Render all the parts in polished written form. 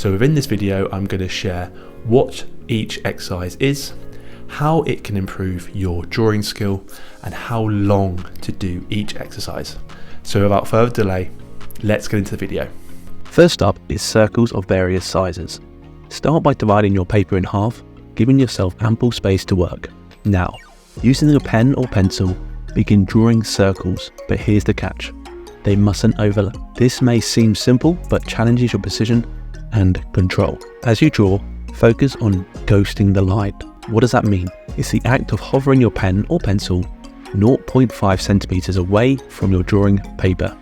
So within this video, I'm going to share what each exercise is, how it can improve your drawing skill, and how long to do each exercise. So without further delay, let's get into the video. First up is circles of various sizes. Start by dividing your paper in half, giving yourself ample space to work. Now, using a pen or pencil, begin drawing circles, but here's the catch. They mustn't overlap. This may seem simple, but challenges your precision and control. As you draw, focus on ghosting the line. What does that mean? It's the act of hovering your pen or pencil 0.5 centimeters away from your drawing paper,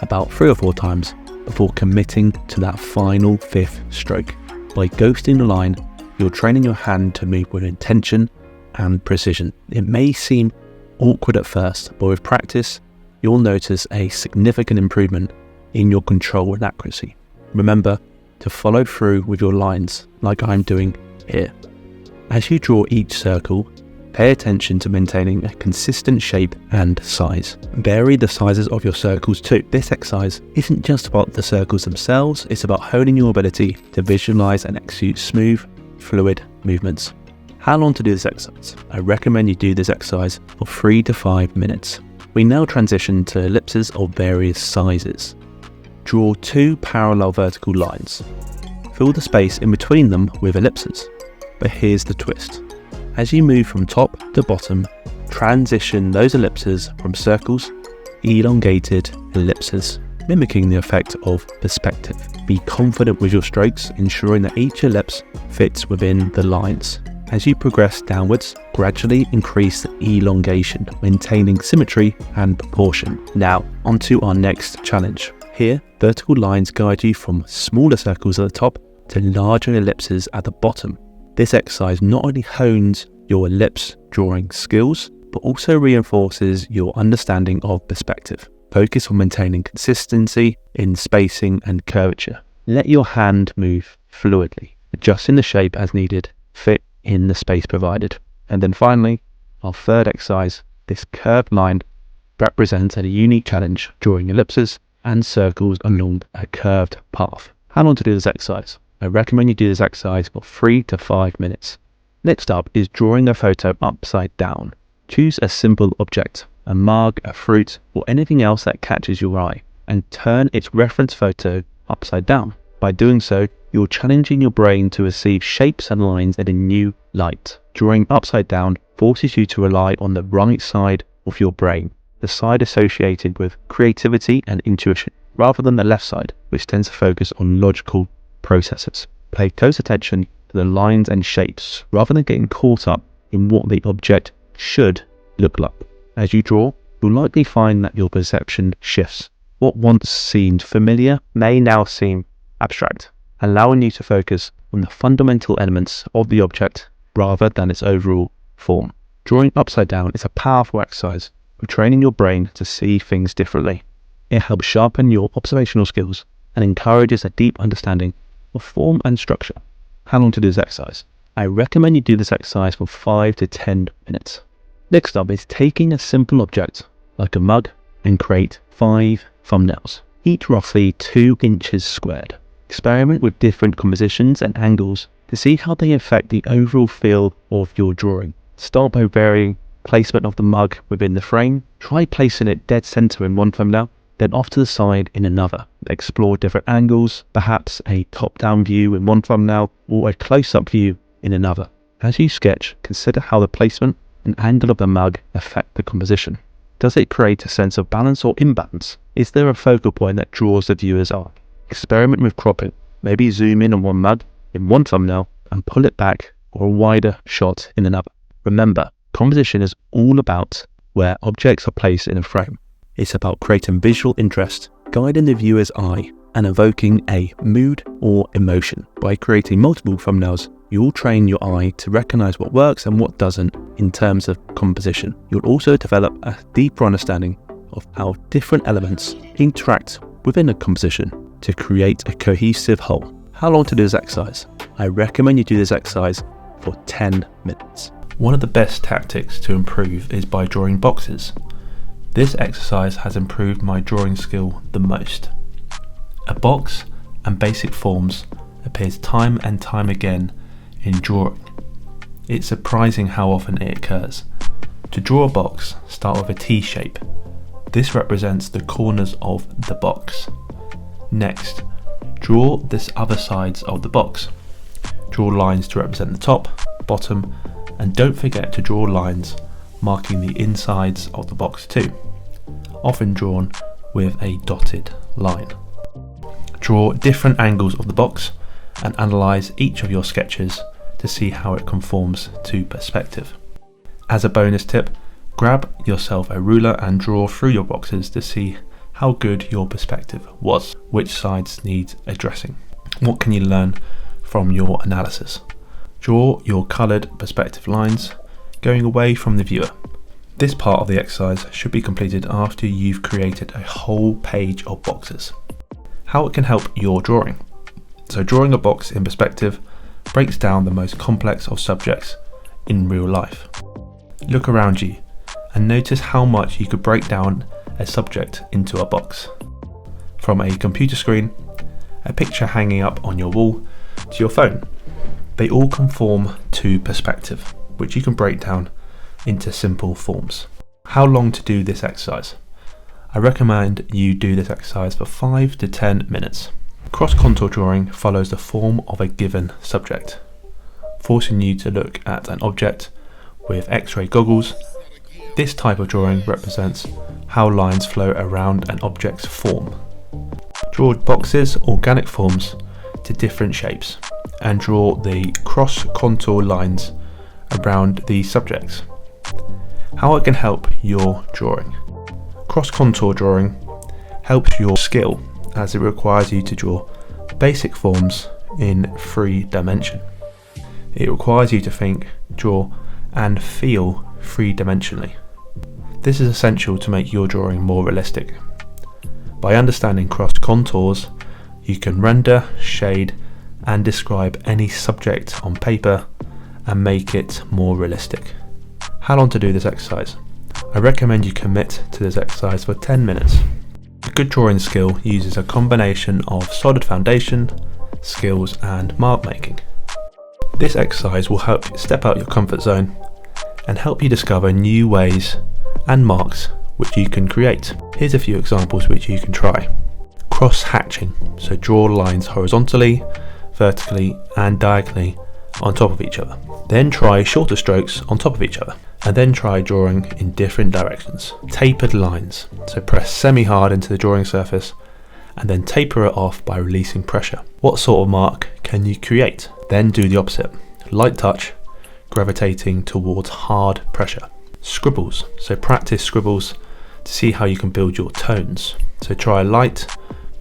about 3 or 4 times before committing to that final 5th stroke. By ghosting the line, you're training your hand to move with intention and precision. It may seem awkward at first, but with practice, you'll notice a significant improvement in your control and accuracy. Remember to follow through with your lines like I'm doing here. As you draw each circle, pay attention to maintaining a consistent shape and size. Vary the sizes of your circles too. This exercise isn't just about the circles themselves, it's about honing your ability to visualize and execute smooth, fluid movements. How long to do this exercise? I recommend you do this exercise for 3 to 5 minutes. We now transition to ellipses of various sizes. Draw 2 parallel vertical lines. Fill the space in between them with ellipses. But here's the twist. As you move from top to bottom, transition those ellipses from circles, elongated ellipses, mimicking the effect of perspective. Be confident with your strokes, ensuring that each ellipse fits within the lines. As you progress downwards, gradually increase the elongation, maintaining symmetry and proportion. Now, onto our next challenge. Here, vertical lines guide you from smaller circles at the top to larger ellipses at the bottom. This exercise not only hones your ellipse drawing skills, but also reinforces your understanding of perspective. Focus on maintaining consistency in spacing and curvature. Let your hand move fluidly, adjusting the shape as needed, fit in the space provided. And then finally, our third exercise, this curved line represents a unique challenge, drawing ellipses and circles along a curved path. How long to do this exercise? I recommend you do this exercise for 3 to 5 minutes. Next up is drawing a photo upside down. Choose a simple object, a mug, a fruit, or anything else that catches your eye, and turn its reference photo upside down. By doing so, you're challenging your brain to receive shapes and lines in a new light. Drawing upside down forces you to rely on the right side of your brain, the side associated with creativity and intuition, rather than the left side, which tends to focus on logical processes. Pay close attention to the lines and shapes, rather than getting caught up in what the object should look like. As you draw, you'll likely find that your perception shifts. What once seemed familiar may now seem abstract, allowing you to focus on the fundamental elements of the object rather than its overall form. Drawing upside down is a powerful exercise for training your brain to see things differently. It helps sharpen your observational skills and encourages a deep understanding of form and structure. How long to do this exercise? I recommend you do this exercise for 5 to 10 minutes. Next up is taking a simple object like a mug and create 5 thumbnails, each roughly 2 inches squared. Experiment with different compositions and angles to see how they affect the overall feel of your drawing. Start by varying placement of the mug within the frame. Try placing it dead center in one thumbnail, then off to the side in another. Explore different angles, perhaps a top-down view in one thumbnail or a close-up view in another. As you sketch, consider how the placement and angle of the mug affect the composition. Does it create a sense of balance or imbalance? Is there a focal point that draws the viewer's eye? Experiment with cropping. Maybe zoom in on one mug in one thumbnail and pull it back or a wider shot in another. Remember, composition is all about where objects are placed in a frame. It's about creating visual interest, guiding the viewer's eye, and evoking a mood or emotion. By creating multiple thumbnails, you'll train your eye to recognize what works and what doesn't in terms of composition. You'll also develop a deeper understanding of how different elements interact within a composition to create a cohesive whole. How long to do this exercise? I recommend you do this exercise for 10 minutes. One of the best tactics to improve is by drawing boxes. This exercise has improved my drawing skill the most. A box and basic forms appears time and time again in drawing. It's surprising how often it occurs. To draw a box, start with a T shape. This represents the corners of the box. Next, draw this other sides of the box. Draw lines to represent the top, bottom, and don't forget to draw lines marking the insides of the box too, often drawn with a dotted line. Draw different angles of the box and analyse each of your sketches to see how it conforms to perspective. As a bonus tip, grab yourself a ruler and draw through your boxes to see how good your perspective was, which sides need addressing. What can you learn from your analysis? Draw your coloured perspective lines going away from the viewer. This part of the exercise should be completed after you've created a whole page of boxes. How it can help your drawing. So drawing a box in perspective breaks down the most complex of subjects in real life. Look around you and notice how much you could break down a subject into a box. From a computer screen, a picture hanging up on your wall, to your phone. They all conform to perspective, which you can break down into simple forms. How long to do this exercise? I recommend you do this exercise for 5 to 10 minutes. Cross contour drawing follows the form of a given subject, forcing you to look at an object with X-ray goggles. This type of drawing represents how lines flow around an object's form. Draw boxes, organic forms to different shapes, and draw the cross contour lines around these subjects. How it can help your drawing. Cross contour drawing helps your skill as it requires you to draw basic forms in 3 dimension. It requires you to think, draw and feel 3-dimensionally. This is essential to make your drawing more realistic. By understanding cross contours, you can render, shade and describe any subject on paper and make it more realistic. How long to do this exercise? I recommend you commit to this exercise for 10 minutes. A good drawing skill uses a combination of solid foundation, skills and mark making. This exercise will help you step out your comfort zone and help you discover new ways and marks which you can create. Here's a few examples which you can try. Cross hatching, so draw lines horizontally, vertically and diagonally on top of each other. Then try shorter strokes on top of each other, and then try drawing in different directions. Tapered lines, so press semi-hard into the drawing surface and then taper it off by releasing pressure. What sort of mark can you create? Then do the opposite, light touch, gravitating towards hard pressure. Scribbles, so practice scribbles to see how you can build your tones. So try light,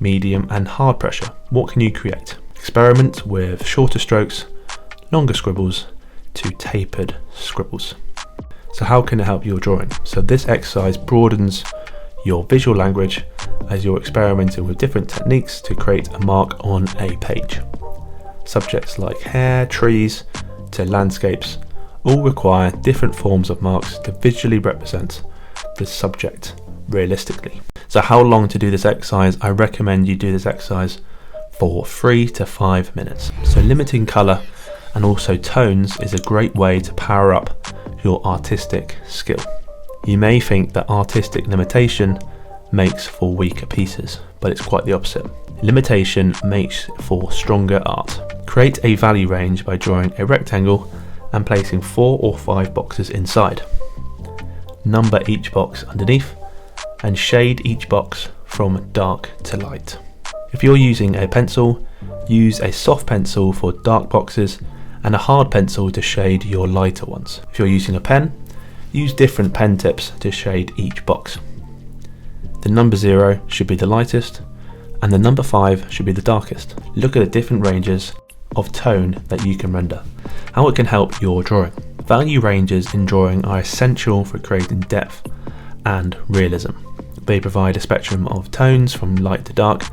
medium and hard pressure. What can you create? Experiment with shorter strokes, longer scribbles to tapered scribbles. So how can it help your drawing? So this exercise broadens your visual language as you're experimenting with different techniques to create a mark on a page. Subjects like hair, trees to landscapes all require different forms of marks to visually represent the subject realistically. So how long to do this exercise? I recommend you do this exercise for 3 to 5 minutes. So limiting colour and also tones is a great way to power up your artistic skill. You may think that artistic limitation makes for weaker pieces, but it's quite the opposite. Limitation makes for stronger art. Create a value range by drawing a rectangle and placing 4 or 5 boxes inside. Number each box underneath and shade each box from dark to light. If you're using a pencil, use a soft pencil for dark boxes and a hard pencil to shade your lighter ones. If you're using a pen, use different pen tips to shade each box. The number 0 should be the lightest and the number 5 should be the darkest. Look at the different ranges of tone that you can render. How it can help your drawing. Value ranges in drawing are essential for creating depth and realism. They provide a spectrum of tones from light to dark,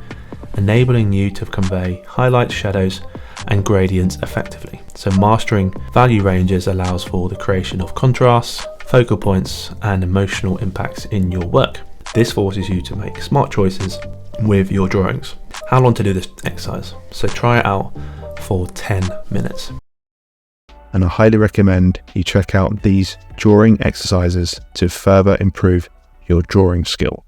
enabling you to convey highlights, shadows and gradients effectively. So mastering value ranges allows for the creation of contrasts, focal points and emotional impacts in your work. This forces you to make smart choices with your drawings. How long to do this exercise? So try it out for 10 minutes. And I highly recommend you check out these drawing exercises to further improve your drawing skill.